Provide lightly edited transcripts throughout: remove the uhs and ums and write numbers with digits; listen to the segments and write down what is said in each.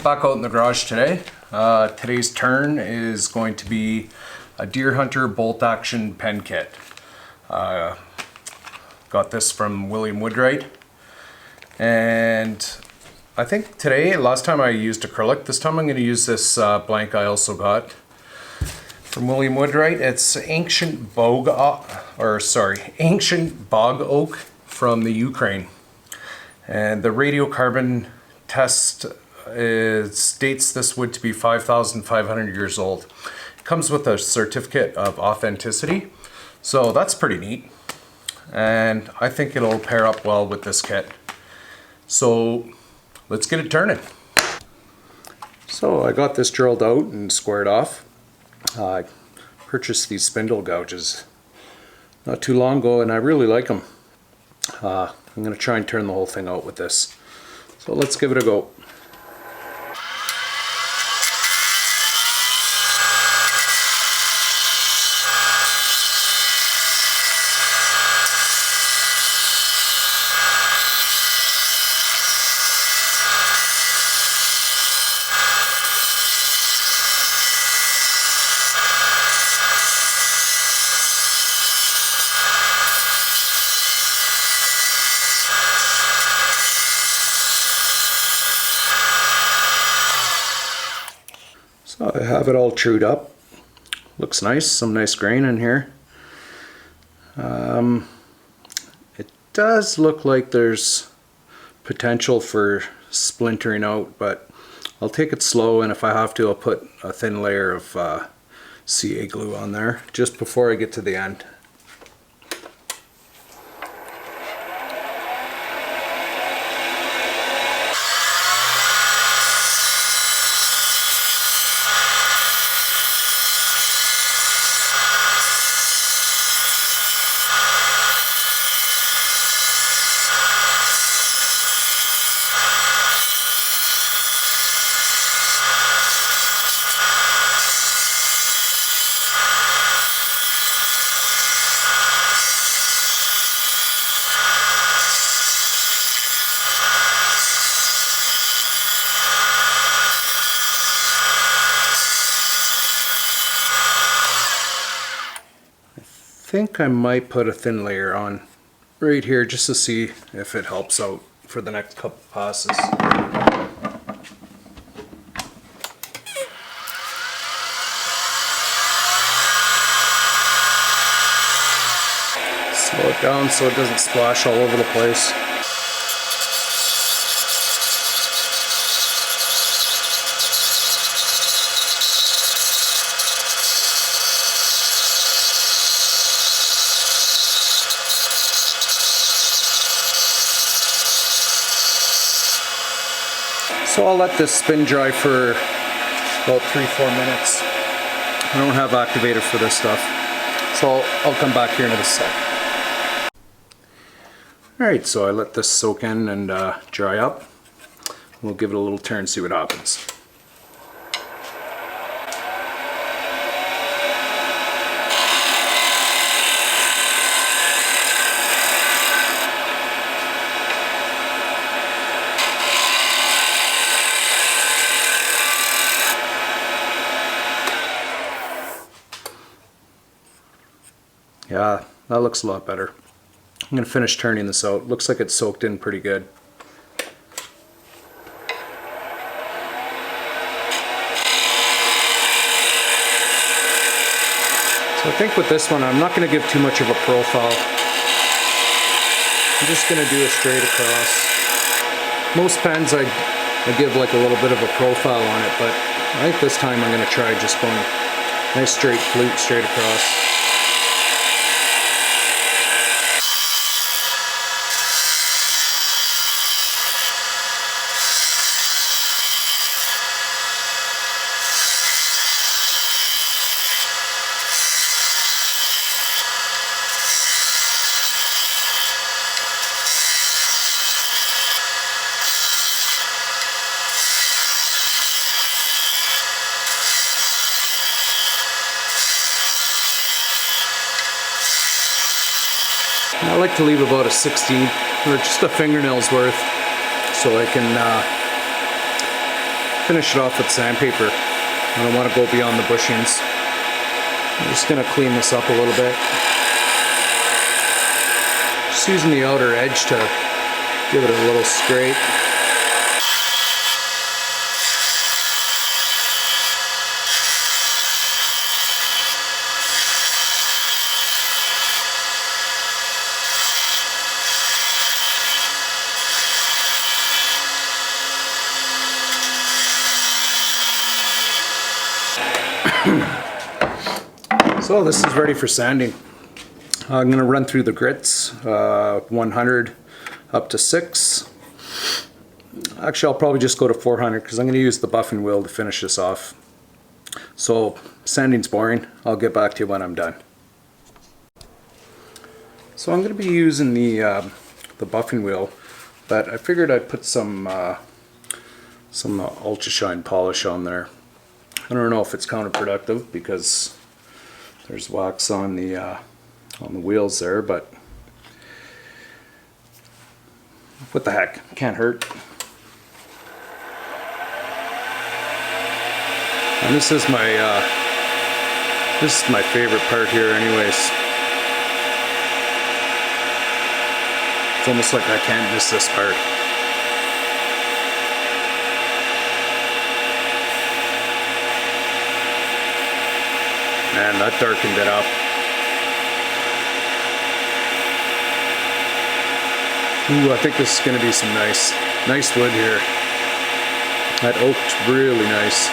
Back out in the garage today. Today's turn is going to be a Deer Hunter bolt action pen kit. Got this from Willam Wood-Write, and I think today, last time I used acrylic, this time I'm going to use this blank I also got from Willam Wood-Write. It's Ancient Bog Oak from the Ukraine, and the radiocarbon test states this wood to be 5,500 years old. It comes with a certificate of authenticity, so that's pretty neat, and I think it'll pair up well with this kit. So let's get it turning. So I got this drilled out and squared off. I purchased these spindle gouges not too long ago, and I really like them. I'm going to try and turn the whole thing out with this. So let's give it a go. So I have it all trued up. Looks nice, some nice grain in here. It does look like there's potential for splintering out, but I'll take it slow, and if I have to, I'll put a thin layer of CA glue on there just before I get to the end. I think I might put a thin layer on right here just to see if it helps out for the next couple passes. Slow it down so it doesn't splash all over the place. So I'll let this spin dry for about 3-4 minutes. I don't have activator for this stuff, so I'll come back here in a sec. Alright, so I let this soak in and dry up. We'll give it a little turn, see what happens. Yeah, that looks a lot better. I'm going to finish turning this out. Looks like it's soaked in pretty good. So I think with this one, I'm not going to give too much of a profile. I'm just going to do a straight across. Most pens I give like a little bit of a profile on it, but I think this time I'm going to try just going nice straight flute straight across. I like to leave about a 16th or just a fingernail's worth so I can finish it off with sandpaper. I don't want to go beyond the bushings. I'm just going to clean this up a little bit. Just using the outer edge to give it a little scrape. So this is ready for sanding. I'm going to run through the grits, 100 up to 6. Actually, I'll probably just go to 400 because I'm going to use the buffing wheel to finish this off. So sanding's boring. I'll get back to you when I'm done. So I'm going to be using the buffing wheel, but I figured I'd put some ultra shine polish on there. I don't know if it's counterproductive because there's wax on the wheels there, but what the heck, can't hurt. And this is my favorite part here anyways. It's almost like I can't miss this part. Man, that darkened it up. Ooh, I think this is going to be some nice wood here. That oak's really nice.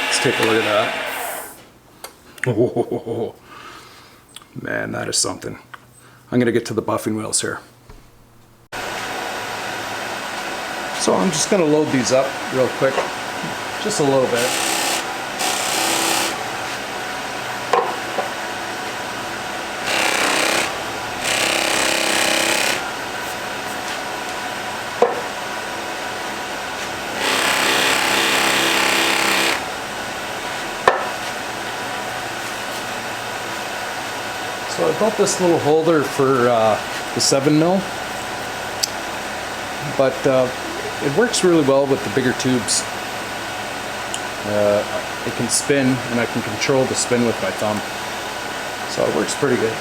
Let's take a look at that. Oh, man, that is something. I'm going to get to the buffing wheels here. So I'm just going to load these up real quick, just a little bit. So I bought this little holder for the 7mm, but it works really well with the bigger tubes. It can spin, and I can control the spin with my thumb, so it works pretty good.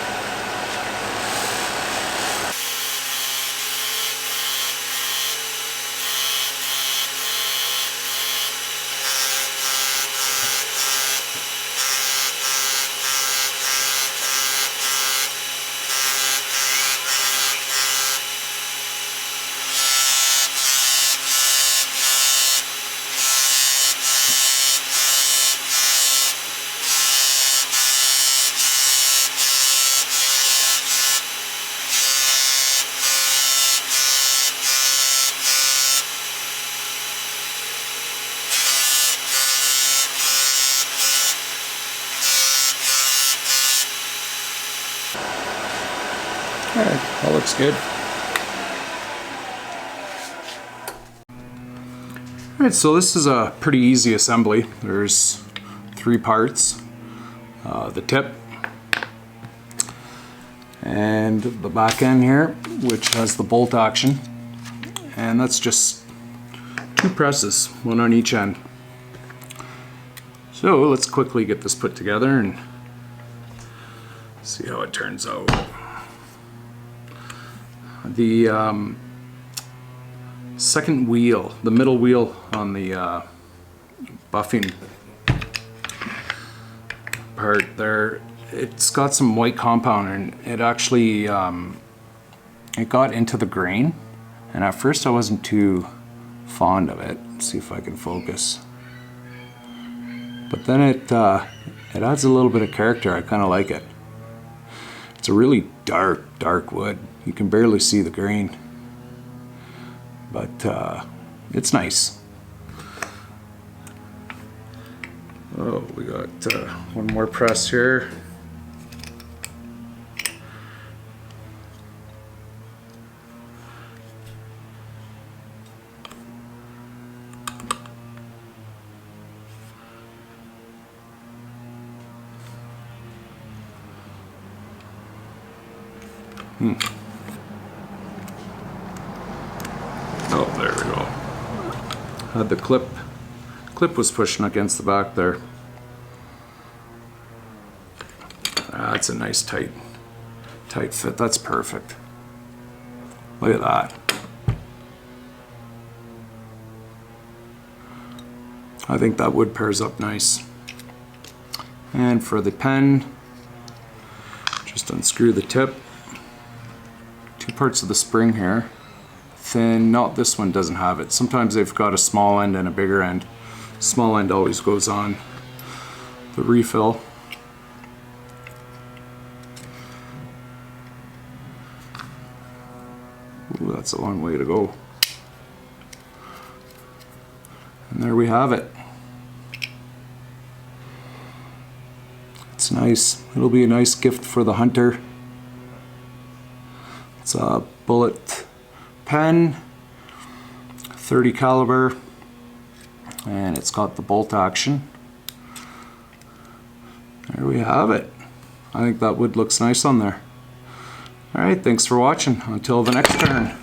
Alright, that looks good. Alright, so this is a pretty easy assembly. There's 3 parts. The tip, and the back end here, which has the bolt action. And that's just 2 presses, one on each end. So let's quickly get this put together and see how it turns out. The second wheel, the middle wheel on the buffing part there, it's got some white compound, and it actually it got into the grain, and at first I wasn't too fond of it. Let's see if I can focus. But then it adds a little bit of character. I kind of like it. It's a really dark wood. You can barely see the grain, but it's nice. Oh, we got one more press here. Oh, there we go. Had the clip was pushing against the back there. That's a nice tight fit. That's perfect. Look at that. I think that wood pairs up nice. And for the pen, just unscrew the tip. 2 parts of the spring here. Thin, not this one doesn't have it. Sometimes they've got a small end and a bigger end. Small end always goes on the refill. Ooh, that's a long way to go. And there we have it. It's nice. It'll be a nice gift for the hunter. It's a bullet pen, 30 caliber, and it's got the bolt action. There we have it. I think that wood looks nice on there. Alright, thanks for watching. Until the next turn.